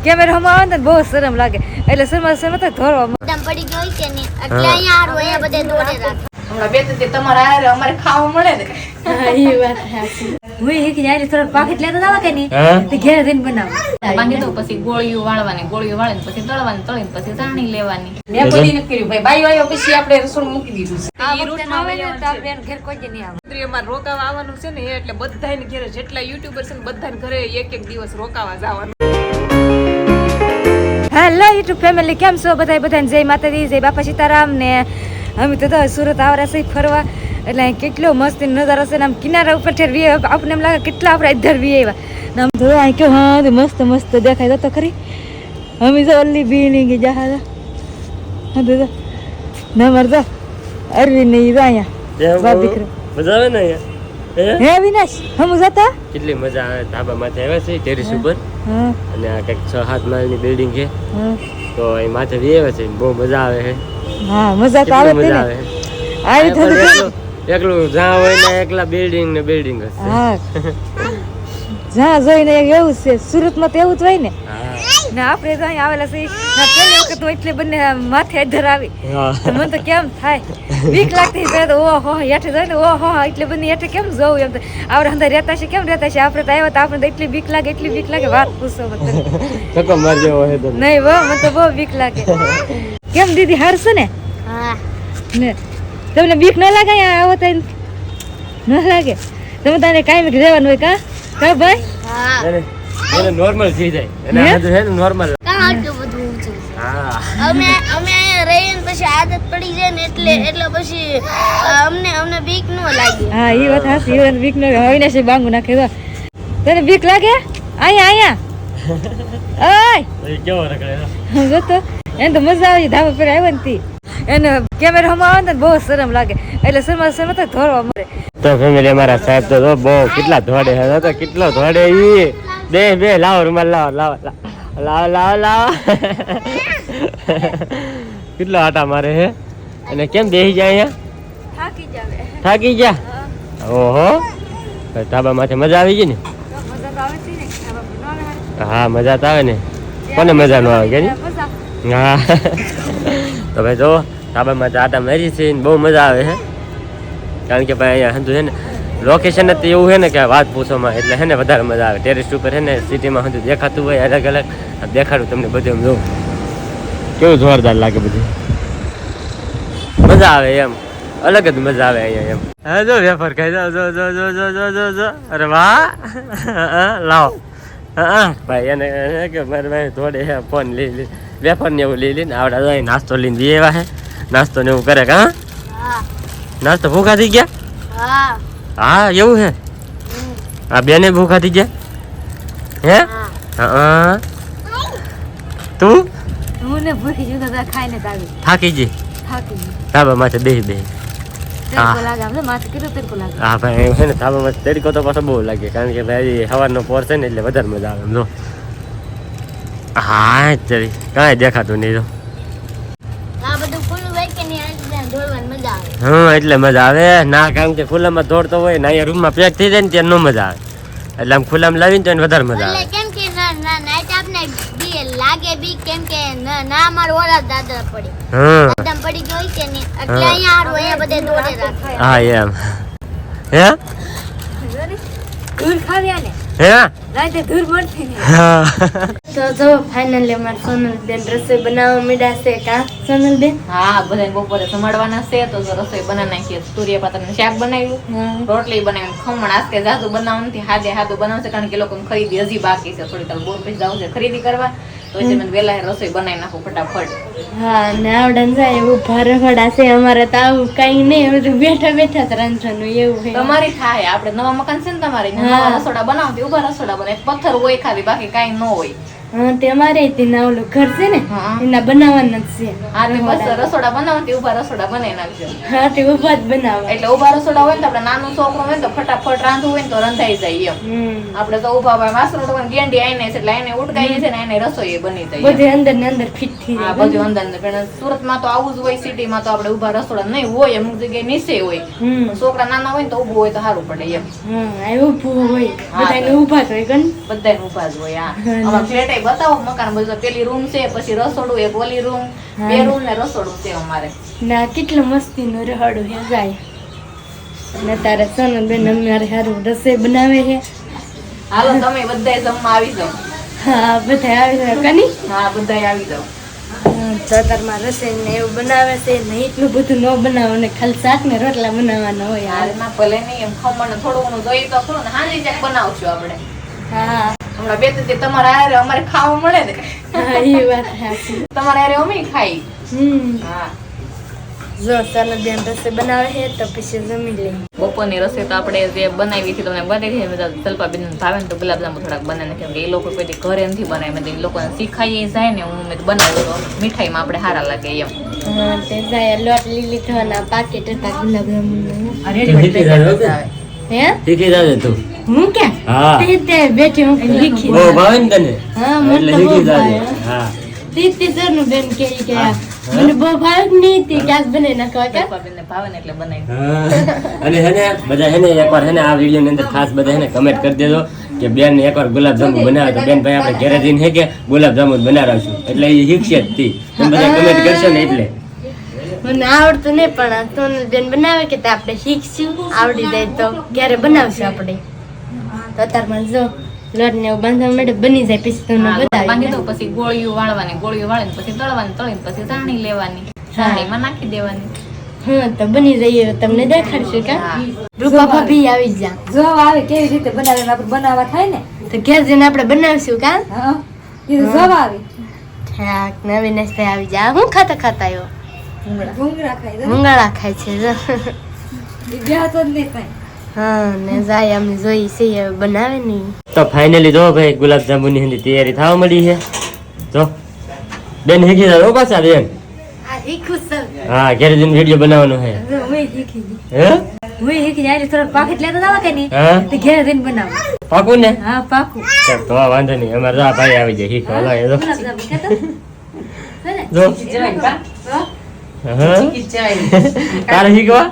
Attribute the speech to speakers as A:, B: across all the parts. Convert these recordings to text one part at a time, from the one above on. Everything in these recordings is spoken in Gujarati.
A: કેમેરામાં આવે ને બહુ શરમ લાગે એટલે શરમ તો ધોરવા
B: પડી ગઈ કે નહીં એટલે અહીંયા આરો અહીંયા બધે દોડે રાખ
C: હમણાં બે ત્રણ તમારે આરે અમારે ખાવા મળે ને
A: એ વાત સાચી હું એક જાય થોડું પાકેટ લેતા જાવ કે નહીં તે ઘેર જઈને બનાવ
C: બાંધી દો પછી ગોળીઓ વાળવાની પછી તળવાની તળીને પછી ચાણી લેવાની મેં કોઈ નથી કર્યું ભાઈ બાઈ આવ્યો પછી આપણે રસોડું મૂકી દીધું છે
A: આ વખતે આવે ને તો આપણે ઘેર કોઈ જ નહીં આવે
C: અમારે રોકાવા આવવાનું છે ને એટલે બધાને ઘરે જેટલા યુટ્યુબર છે ને બધાને ઘરે એક દિવસ રોકાવા જવાનું
A: હેલો યુટ્યુબ ફેમિલી કેમ છો બધાને જય માતાજી જય બાપા સીતારામ ને અમે તો સુરત આવરા છે ફરવા એટલે કેટલો મસ્ત નજારો છે ને આમ કિનારા ઉપર આપણને એમ લાગે કેટલા આપણે ઇધર વી આવ્યા ને આમ તો આ કે હા મસ્ત મસ્ત દેખાય તો ખરી અમે તો ઓલી બિલ્ડિંગ જહાજ હા તો ના મરદા અરવિંદ ને ઈ અહીંયા બાપ દીકરો
D: મજા આવે ને અહીંયા
A: હે વિનાશ હમ જતા
D: કેટલી મજા આવે ધાબા માથે આવ્યા છે ટેરેસ ઉપર
A: હા
D: અને આ કંઈક 6-7 માળની બિલ્ડિંગ છે
A: હા
D: તો એ માથે આવ્યા છે બહુ મજા આવે છે
A: હા મજા તો આવે
D: મજા આવે
A: આવી થતું
D: એકલું જ્યાં હોય ને એકલા બિલ્ડિંગ ને બિલ્ડિંગ હશે
A: હા જ્યાં જોઈને એવું છે સુરતમાં તો એવું જ હોય ને ને આપણે તો અહીં આવેલા છે પહેલી વખત હું એટલે બંને માથે અધર આવી મને તો કેમ થાય બીક લાગતી તો ઓહો હેઠે જાય ને ઓહો એટલે બંને હેઠે કેમ જવું એમ તો આપણે અંદર રહેતા છે કેમ રહેતા છે આપણે તો આવ્યા તો આપણે તો એટલી બીક લાગે વાત પૂછો મત
D: ધક્કો માર જેવો હે તો
A: નહીં બહુ મને તો બહુ બીક લાગે કેમ દીદી હારશે ને
B: હા
A: ને તમને બીક ન લાગે અહીંયા આવો તો ન લાગે તમે તને કાંઈ રહેવાનું હોય કા ભાઈ
B: હા
D: એને નોર્મલ થઈ જાય અને આ તો હે ને નોર્મલ
B: કાં આટલું બધું ઊંચું છે
D: હા
B: અમે અહીંયા રહીને પછી આદત પડી જાય ને એટલે પછી અમને બીક ન લાગે
A: હા એ વાત હાસી એ બીક ન હોય છે બાંગુ નાખે તો તને બીક લાગે અહીંયા ઓય
D: એ કેવો રખડે
A: જો તો એને તો મજા આવી ધાબા પર આવ્યો ને તી એને કેમેરામાં આવે ને બહુ શરમ લાગે એટલે શરમ તો ધોરવા મળે
D: તો ફેમિલી અમારા સાહેબ તો બહુ કેટલા ધોડે હે તો કેટલો ધોડે ઈ બે લાવો રૂમાલ લાવો કેટલો આટા મારે હે અને કેમ બેસી જાય અહીંયા થાકી ગયા ઓહો ધાબા માથે મજા આવી ગઈ ને હા મજા તો આવે ને કોને મજા ન આવે કે હા તો ભાઈ જો ધાબામાં આટા મારી છે બહુ મજા આવે છે કારણ કે ભાઈ અહીંયા હંધુ છે ને લોકેશન જ એવું છે ને કે વાત પૂછોમાં એટલે છે ને વધારે મજા આવે ટેરેસ ઉપર છે ને સિટીમાં હંધુ દેખાતું હોય અલગ અલગ દેખાડું તમને બધું એમ જોઉં કેવું જોરદાર લાગે બધું મજા આવે એમ અલગ જ મજા આવે અહીંયા એમ હા જો વેફર ખાઈ જો અરે વાહ લાવો હા ભાઈ એને કે મારે ભાઈ થોડે ફોન લઈ વેફર ને એવું લઈ લઈને આવડા નાસ્તો લઈને દે એવા હે નાસ્તો ને એવું કરે કે હા નાસ્તો ભૂખા થઈ ગયા
B: હા
A: હા એવું હે આ બેને ભૂખા થઈ ગયા હે હા તું હું ને ભૂખી જુદા જુદા ખાઈને આવી થાકી ગઈ ધાબા માથે બેહી હા ભાઈ છે ને ધાબા માથે તડકો તો પાછો બહુ લાગે કારણ કે ભાઈ સવારનો પોર છે ને એટલે વધારે મજા આવે જો હા ચરી કાંઈ દેખાતું નહીં તો હા એટલે મજા આવે ના કારણ કે ખુલ્લામાં દોડતો હોય ને અહીંયા રૂમમાં પેક થઈ જાય ને ત્યાં ન મજા આવે એટલે આમ ખુલ્લામાં લાવીને તો વધારે મજા આવે
B: કેમ કે નાઈટ આપને લાગે બી કેમ કે ના મારો ઓલા દાદા પડે
A: હા
B: એકદમ પડી ગઈ કે નહીં એટલે અહીંયા આરો અહીંયા બધે દોડે રાખે
A: હા એમ હે દૂર ખાવ્યા ને હે રાતે દૂર મળતી ને હા
B: તો જો ફાઇનલી અમાર સોનલબેન રસોઈ બનાવવા મીડા છે કા સોનલબેન
C: હા બધાને બપોરે જમાડવાના છે તો રસોઈ બનાવી નાખીએ સૂર્ય પાત્રનું શાક બનાવ્યું રોટલી બનાવી ખમણ આસ્તે જાજુ બનાવવાનું નથી હાદું બનાવશે કારણ કે લોકોને ખરીદી હજી બાકી છે થોડી તાર બોર પછી જવું છે ખરીદી કરવા તો મને વેલા રસોઈ બનાવી નાખું ફટાફટ
B: હા ને આવડન જાય ઉભા રખડા છે અમારે તો આવું કઈ નહીં હવે બેઠા બેઠા જ રાંધવાનું એવું છે
C: તમારી થાય આપણે નવા મકાન છે ને તમારી નવા રસોડા બનાવતી ઉભા રસોડા બનાવે પથ્થર હોય ખાલી બાકી કઈ ન હોય
B: હા તે અમારે ત્યાં ઓલું ઘર છે ને એના બનાવવાના જ છે
C: હા તે બસ રસોડા બનાવતી ઉભા રસોડા બનાવી નાખજો
B: હા તે ઉભા જ બનાવવા
C: એટલે ઉભા રસોડા હોય ને તો આપણે નાનું છોકરો હોય ને તો ફટાફટ રાંધવું હોય ને તો રંધાઈ જાય એમ આપણે તો ઉભા હોય વાસણ તો ગેંડી આઈને છે એટલે આઈને ઉટકાઈએ છે ને આઈને રસોઈ બની જાય
B: બધું અંદર ને અંદર ફિટ થઈ
C: હા બધું અંદર ને પણ સુરતમાં તો આવું જ હોય સિટીમાં તો આપણે ઉભા રસોડા નહીં હોય અમુક જગ્યાએ નીચે હોય છોકરા નાના હોય ને તો ઉભું હોય તો સારું પડે એમ
B: હા ઊભું હોય બધાને ઊભા જ હોય ગણ
C: બધાને ઉભા જ હોય હા અમારા ફ્લેટ બધાય બતાવો મકાન બધું. પેલી રૂમ છે, પછી રસોડું, એક ઓલી રૂમ, બે રૂમ ને રસોડું છે અમારે.
B: ના કેટલું મસ્તીનું રહોડું હે જાય. અને તારે સોનલબેન અમારે સારું રસોઈ બનાવે છે.
C: હાલો તમે બધાય જમવા આવી જાઓ.
B: હા બધા આવી જાય કની.
C: હા બધાય આવી જાઓ.
B: તો તારમાં રસોઈ ને એવું બનાવે છે ને એટલું બધું ન બનાવે ને ખાલી શાક ને રોટલા બનાવવાના હોય.
C: હાલમાં ભલે નહીં એમ ખમણ થોડું ઘણું જોઈએ તો ખરું ને હાંજી ક્યાંક બનાવશું આપણે.
B: હા
C: હમણાં બે ત્રણ દી તમારા હારે અમારે ખાવા મળે ને.
B: હા એ વાત સાચી.
C: તમારા હારે અમે ખાઈ. હા
B: જો સોનલબેન રસોઈ બનાવે છે તો પછી જમી લઈએ.
C: બપોરની રસોઈ તો આપણે જે બનાવી હતી તમને બતાવી બધા જલપાબેન ભાવે ને તો ગુલાબજાંબુ થોડાક બનાવીને કેમ કે એ લોકો કોઈ દી ઘરે નથી બનાવી મેં એ લોકોને શીખાઈ જાય ને હું મેં બનાવ્યું તો મીઠાઈમાં આપણે સારા લાગે એમ.
B: હા તે જાય લોટ લીલી થવાના પાકેટ હતા ગુલાબજાંબુના. હે
D: શીખી જાજે તું.
B: હું ક્યાં
D: હા
B: તે બેઠી હું શીખી.
D: બહુ ભાવે ને તને
B: હા મને
D: એટલે
B: તો બહુ
D: શીખી જાજે.
B: ભાવે.
D: હા
B: તીતી સરનું બેન કે મને બહુ ભાવે જ નહીં તે ક્યાંક બને નાખવા કે
C: જલપાબેનને ભાવે ને એટલે બનાવી.
D: હા. અને હેને બધા હેને એકવાર હેને આ વિડીયો ની અંદર ખાસ બધા હેને કમેન્ટ કરી દેજો કે બેન ને એકવાર ગુલાબજાંબુ બનાવે તો બેન ભાઈ આપણે ઘરે જઈને હે કે ગુલાબજાંબુ બનાવશું એટલે એ શીખશે જ તી તમે બધા કમેન્ટ કરશો ને એટલે
B: મને આવડતું નહીં પણ સોનલબેન બનાવે કે તે આપણે શીખશું આવડી જાય તો ક્યારે બનાવશું આપણે તો અત્યારમાં જો લોટ ને એવું બાંધવા માટે બની જાય પછી તમને
C: બાંધી
B: બતાવી
C: દો પછી ગોળીઓ વાળવાની પછી તળવાની તળીને પછી ચાણી લેવાની ચાણીમાં નાખી દેવાની.
B: હા તો બની જઈએ તમને દેખાડશું કે
C: હા.
B: રૂપા ભાભી આવી જા
A: જો આવે કેવી રીતે બનાવે આપણે બનાવવા થાય ને.
B: તો ઘેર જઈને આપણે બનાવશું કા
A: હા એ જો આવે
B: ઠાક નવી નાસ્તા આવી જા હું ખાતા આવ્યો
A: ઘૂંઘરા ખાઈ દો
B: મુંગાળા ખાય છે જો
A: એ બ્યાહ તો જ નહીં થાય.
B: હા ને જાય અમે જોઈ છે હવે બનાવે નહીં
D: તો ફાઇનલી જો ભાઈ ગુલાબજાંબુ ની હંધી તૈયારી થવા મળી છે જો બેન શીખી જાવ પાછા બેન
B: આ શીખું સર
D: હા ઘરે જઈને વિડીયો બનાવવાનો છે
A: જો હું શીખી ગઈ
D: હે
A: હું શીખી જાય થોડું પાકેટ લેતા જાવ કે નહીં
D: હા
A: તો ઘેર જઈને બનાવો.
D: પાકું ને
A: હા પાકું.
D: ચાલ તો વાંધો નહીં અમારે આ ભાઈ આવી જાય શીખવા લો એ જો
A: ગુલાબજાંબુ કહેતો હે ને?
D: જો
A: હા?
D: હા તારે શીખવા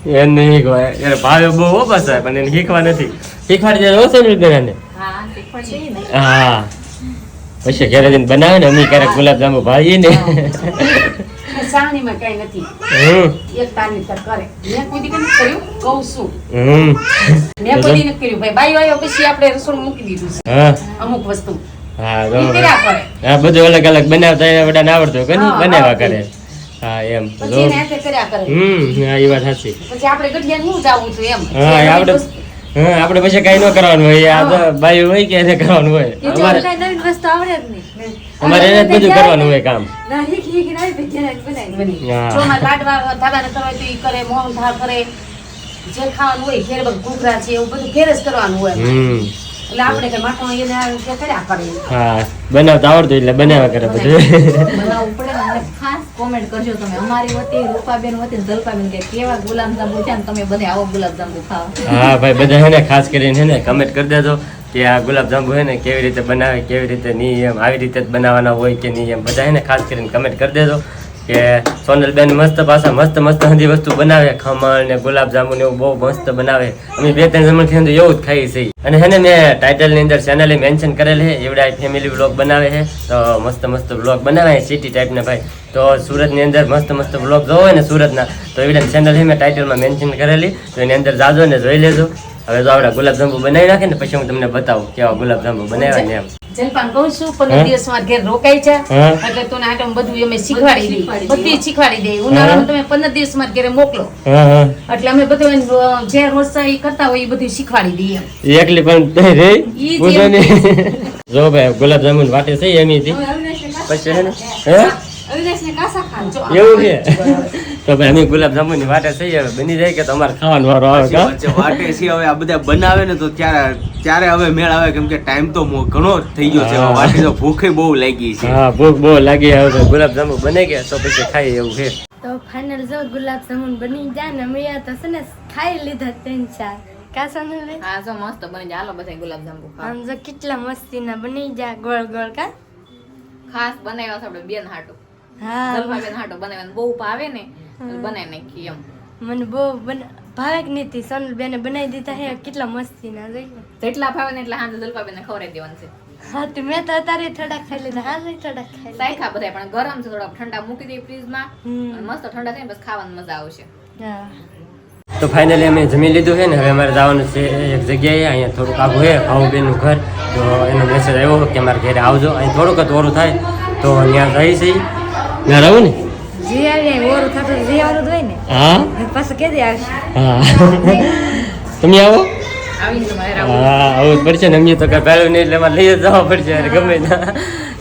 D: એને નહીં શીખવા એને ભાવે બહુ ઓપસ હોય પણ એને શીખવા નથી શીખવાડી દે ઓછો ને બેન
C: હા શીખવાડી દઈએ ને.
D: હા પછી ઘરે જઈને બનાવે ને અમે ક્યારેક ગુલાબજાંબુ ભાવીએ ને
E: સાણીમાં કઈ નથી
D: હમ
E: એક તારની તર કરે મેં કોઈ દી નથી કર્યું કહું છું
D: હમ
E: મેં કોઈ દી નથી કર્યું ભાઈ બાઈ આવ્યો પછી આપણે રસોડું મૂકી દીધું છે
D: હા
E: અમુક વસ્તુ
D: હા
E: ઈ
D: તો
E: કર્યા કરે
D: હા બધું અલગ અલગ બનાવતા એને બધાને આવડતું હોય કે નહીં?
E: હા,
D: બનાવ્યા
E: આવડતું.
D: કરે હા એમ તો
E: પછી એને હાથે કર્યા કરે
D: હા એ વાત સાચી
E: પછી આપણે ગઢિયા નું જવું હતું એમ
D: હા એ આપણે હા આપણે પછી કઈ ન કરવાનું હોય આ તો બાઈ હોય કે એને કરવાનું હોય
A: એ જો
D: અમારે
A: કાંઈ નવીન વસ્તુ આવડે જ નહીં.
D: અમારે એને જ બધું કરવાનું હોય કામ
A: ના શીખીને આવી પછી ઘેર જ બનાવી.
E: બની
D: હા.
E: ચોમાં લાડવા ધાબાને કરવા હોય તો ઈ કરે મોહન થાળ કરે જે ખાવાનું હોય ઘેર બધું ઘૂઘરા છે એવું બધું ઘેર જ કરવાનું હોય
D: હમ
E: એટલે આપણે કઈ માટો એને જે કર્યા કરે
D: હા બનાવતા આવડતું એટલે બનાવ્યા કરે બધું
C: બનાવવું પડે ને અને ખાસ કોમેન્ટ કરજો તમે અમારી વતી રૂપાબેન વતી ને જલપાબેન કે કેવા ગુલાબજાંબુ છે ને તમે બધા આવો ગુલાબજાંબુ ખાઓ.
D: હા ભાઈ બધા હે ને ખાસ કરીને હે ને કમેન્ટ કરી દેજો કે આ ગુલાબજાંબુ હે ને કેવી રીતે બનાવે કેવી રીતે નહીં એમ આવી રીતે જ બનાવવાના હોય કે નહીં એમ બધા હે ને ખાસ કરીને કમેન્ટ કરી દેજો કે સોનલબેન મસ્ત પાછા મસ્ત બધી વસ્તુ બનાવે ખમણ ને ગુલાબજાંબુ ને એવું બહુ મસ્ત બનાવે અમે બે ત્રણ જમણથી એવું જ ખાઈએ છીએ અને હે ને મેં ટાઇટલની અંદર ચેનલે મેન્શન કરેલ છે એવડા ફેમિલી બ્લોગ બનાવે છે તો મસ્ત બ્લોગ બનાવે છે સિટી ટાઈપના ભાઈ તો સુરતની અંદર મસ્ત બ્લોગ જોવો હોય ને સુરતના તો એવડા ચેનલ છે મેં ટાઇટલમાં મેન્શન કરેલી તો એની અંદર જાજો ને જોઈ લેજો હવે જો આપણે ગુલાબજાંબુ બનાવી નાખે ને પછી હું તમને બતાવું કેવા ગુલાબજાંબુ બનાવ્યા ને એમ
E: જલપાન કહું છું 15 દિવસ માં ઘેર રોકાઈ છે
D: હા.
E: એટલે તને આટમ બધું અમે શીખવાડી દઈ બધી શીખવાડી દે ઉનાળામાં તમે 15 દિવસ માં ઘેરે મોકલો
D: હા
E: એટલે અમે બધું એને જે રોજસાઈ કરતા હોય એ બધું શીખવાડી દઈએ
D: એકલી પણ તઈ રે
E: ઈ
D: પૂછો ને જો ભાઈ ગુલાબજાંબુ વાટે છે એમ હતી
A: હવે અવિનાશને કાસા-
D: પછી હે ને હે
A: અવિનાશને કાસા ખાવા.
D: એવું છે તો ભાઈ અમે ગુલાબજાંબુ ની વાટે થઈ હવે બની જાય કે તમારે ખાવાનો વારો આવે કા
F: વચ્ચે વાટે છે હવે આ બધા બનાવે ને તો ત્યારે હવે મેળ આવે કેમ કે ટાઈમ તો ઘણો થઈ ગયો છે હવે વાટે તો ભૂખે બહુ લાગી છે
D: હા ભૂખ બહુ લાગી હવે તો ગુલાબજાંબુ બને ગયા તો પછી ખાઈ એવું છે
B: તો ફાઇનલ જો ગુલાબ જામુન બની જાય ને અમે તો છે ને ખાઈ લીધા 3-4 કા સોનલબેન
C: હા જો મસ્ત બની જાય હાલો બધા ગુલાબજાંબુ ખાઓ.
B: આમ જો કેટલા મસ્તીના બની જાય ગોળ ગોળ કા
C: ખાસ બનાવ્યા છે આપણે બેન હાટુ
B: હા
C: જલપાબેન હાટુ બનાવ્યા બહુ ભાવે ને એટલે બનાવી નાખી એમ
B: મને બહુ ભાવે કે નથી સોનલબેને બનાવી દીધા હે કેટલા મસ્તીના જોઈ
C: જેટલા ભાવે ને એટલા હાંજે જલપાબેનને ખવડાવી દેવાનું છે
B: હા તો મેં તો અત્યારે થોડાક ખાઈ લીધા હા થોડાક ખાઈ
C: સાયખા બધા પણ ગરમ છે થોડા ઠંડા મૂકી દઈએ ફ્રીજમાં
B: હમ.
C: અને મસ્ત ઠંડા થઈને બસ ખાવાની મજા આવશે.
B: હા
D: તો ફાઇનલી અમે જમી લીધું છે ને હવે અમારે જવાનું છે એક જગ્યાએ અહીંયા થોડુંક આગું છે ભાવુબેનનું ઘર તો એનો મેસેજ આવ્યો કે અમારે ઘરે આવજો અહીં થોડુંક જ ઓરું થાય તો ત્યાં રહી છે ત્યાં રહું ને
A: જે આવી ઓરું થતું જે આવવાનું જ હોય ને
D: હા
A: પાછું કેદી આવશે
D: હા તમે આવો
C: આવીને તમારે
D: હા આવું જ પડશે ને અમને તો કાંઈ પહેલું નહીં એટલે અમારે લઈ જ જવા પડશે અરે ગમે ના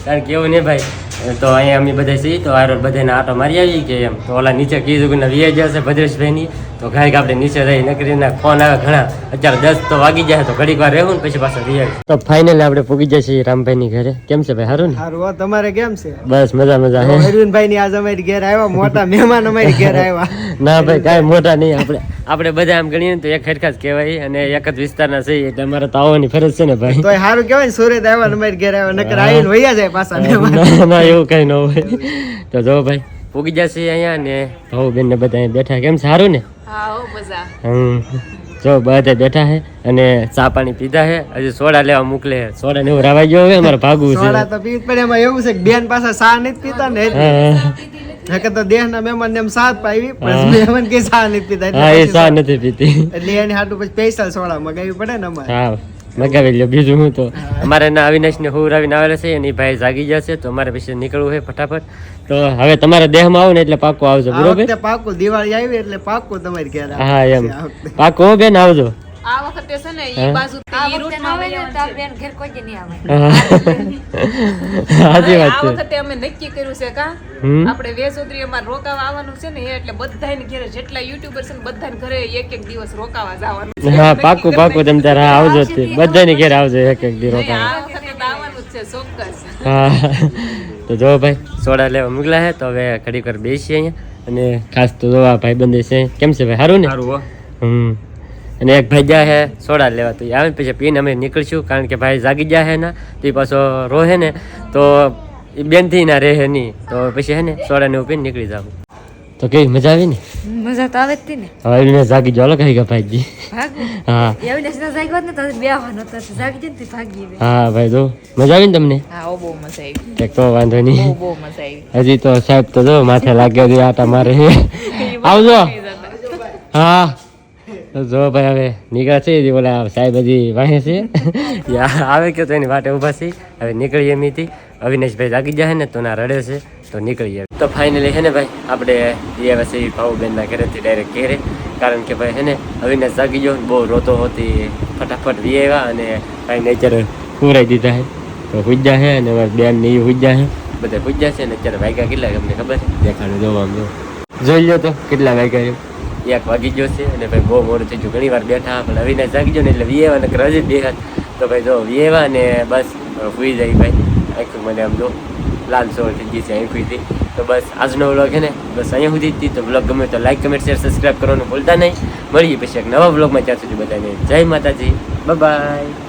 D: કારણ કે એવું નહીં ભાઈ તો અહીંયા અમે બધા છીએ તો આ બધાને આટો મારી આવી કે એમ તો ઓલા નીચે કીધું કે વીએ જશે ભદ્રેશભાઈની તો ઘાઈક આપણે નીચે રહી નકરીના ફોન આવે ઘણા અત્યારે 10 તો વાગી જાય તો ઘડીક વાર રહેવું ને પછી પાછા વીએ તો ફાઇનલી આપણે પૂગી જાય છીએ રામભાઈની ઘરે કેમ છે ભાઈ સારું ને
G: સારું હો, તમારે કેમ છે
D: બસ મજા મજા હે
G: અરવિંદભાઈ ની આજ અમારી ઘેર આવ્યા મોટા મહેમાન અમારી ઘેર આવ્યા
D: ના ભાઈ કાંઈ મોટા નહીં આપણે બધા આમ ગણીએ ને તો એક હરખા જ કહેવાય અને એક જ વિસ્તારના છીએ એટલે અમારે તો આવવાની ફરજ છે ને ભાઈ
G: તોય સારું કહેવાય ને સુરત આવ્યા ને અમારી ઘેર આવ્યા નકર આવીને વૈયા જાય પાછા મહેમાન.
D: ના ના એવું કઈ ન હોય તો જો ભાઈ પૂગી જશે અહીંયા ને ભાઉ બેન ને બધા અહીંયા બેઠા કેમ સારું ને
C: હા હો મજા.
D: જો બધા બેઠા હે અને ચા પાણી પીધા હે હજી સોડા લેવા મોકલે હે સોડા ને એવું રાવાઈ ગયો હવે અમારે ભાગવું છે
G: સોડા તો પીવું જ પડે એમાં એવું છે કે બેન પાછા સા નથી પીતા ને એટલે. નકર તો દેહના મહેમાન ને એમ સાથ પાવી પણ મહેમાન કે સા નથી પીતા એટલે
D: હા એ
G: પછી
D: ચા નથી પીતી
G: એટલે એની હાટું પછી સ્પેશિયલ સોડા મગાવી પડે ને અમારે
D: હા મગાવી લ્યો બીજું હું તો અમારે એના અવિનાશ ને હુરાવીને આવેલા છે એની ભાઈ જાગી જશે તો અમારે પછી નીકળવું છે ફટાફટ તો હવે તમારા દેહમાં આવો ને એટલે પાકું આવજો
G: આ
D: બરોબર
G: વખતે પાકું દિવાળી આવી એટલે પાકું તમારી ઘેર આવશે
D: હા એમ
G: આ વખતે.
D: પાકું હો બેન આવજો
C: આ વખતે છે ને
D: હા?
C: ઈ બાજુ
A: આ વખતે ન આવે ને તો આપણે એના ઘેર કોઈ દી નહીં આવે
D: સાચી વાત
H: આ
D: છે
H: વખતે અમે નક્કી કર્યું છે કા
D: હમ
H: આપણે વેસોદરીમાં રોકાવા આવવાનું છે ને એટલે બધાને ઘરે જેટલા યુટ્યુબર છે ને બધાને ઘરે એક એક દિવસ રોકાવા જવાનું
D: હા પાકું પાકું તમે તારે હા આવજો જ તે. બધાની ઘેર આવજો એક એક દી
H: આ
D: રોકાવા
H: વખતે તો આવવાનું જ છે ચોક્કસ
D: હા તો જો ભાઈ સોડા લેવા મોકલા હે તો હવે ઘડીક વાર બેસીએ અહીંયા અને ખાસ તો જો આ ભાઈબંધ છે કેમ છે ભાઈ સારું ને હમ અને એક ભાઈ જાય હે સોડા લેવા તો એ આવે ને પછી પીને અમે નીકળશું કારણ કે ભાઈ જાગી જાય હે ને તો એ પાછો રોહે ને તો એ બેનથી ના રહે નહીં તો પછી હે ને સોડા ને એવું પીને નીકળી જાવ તો કેવી મજા આવી ને
A: મજા તો આવે જ તી ને
D: હવે એને જાગી જાવ કઈ ગયા ભાઈજી
A: ભાગવું
D: હા
A: એવી ને જાગ્યો ને તો બેહવાનો તો જાગી જઈને તે ભાગી ગઈ
D: હા ભાઈ જો મજા આવી ને તમને
H: હા ઓ બહુ મજા આવી
D: એક તો વાંધો નહીં
H: બહુ મજા આવી
D: હજી તો સાહેબ તો જો માથે લાગ્યો છે આટા મારે આવજો હા તો જો ભાઈ હવે નીકળે છે હજી ઓલા સાહેબ હજી વાહે છે આવે કે તો એની વાટે ઊભા છે હવે નીકળીએ એમથી અવિનાશભાઈ જાગી જાય ને તો ના રડે છે તો નીકળીએ તો ફાઇનલી છે ને ભાઈ આપણે એ છે ભાઉબેનના ઘરેથી ડાયરેક્ટ ઘેરે કારણ કે ભાઈ છે ને અવિનાશ જાગી ગયો બહુ રોતો હોતી ફટાફટ વી આવ્યા અને કાંઈ નેચર પૂરાઈ દીધા છે તો હુજ્જા છે અને બેન ને એ હુજ્જા છે બધા હુજ્જા છે ને અત્યારે વાગ્યા કેટલા તમને ખબર છે દેખાડું જોવા આમ જોઈ લો તો કેટલા વાગ્યા એમ 1 વાગી ગયો છે અને ભાઈ બહુ મોડું થઈ ગયું ઘણી વાર બેઠા પણ અવિનાશ જાગી ગયો ને એટલે વીએવા ને રજ બેઠા તો ભાઈ જો વીએવા ને બસ સુઈ જાય ભાઈ આખું મને આમ જો લાલ સોળ થઈ ગઈ છે આખી તો બસ આજનો વ્લોગ છે ને બસ અહીંયા સુધી હતી તો વ્લોગ ગમે તો લાઈક કમેન્ટ શેર સબસ્ક્રાઈબ કરવાનું ભૂલતા નહીં મળીએ પછી એક નવા વ્લોગમાં ત્યાં સુધી બધાને જય માતાજી બાય બાય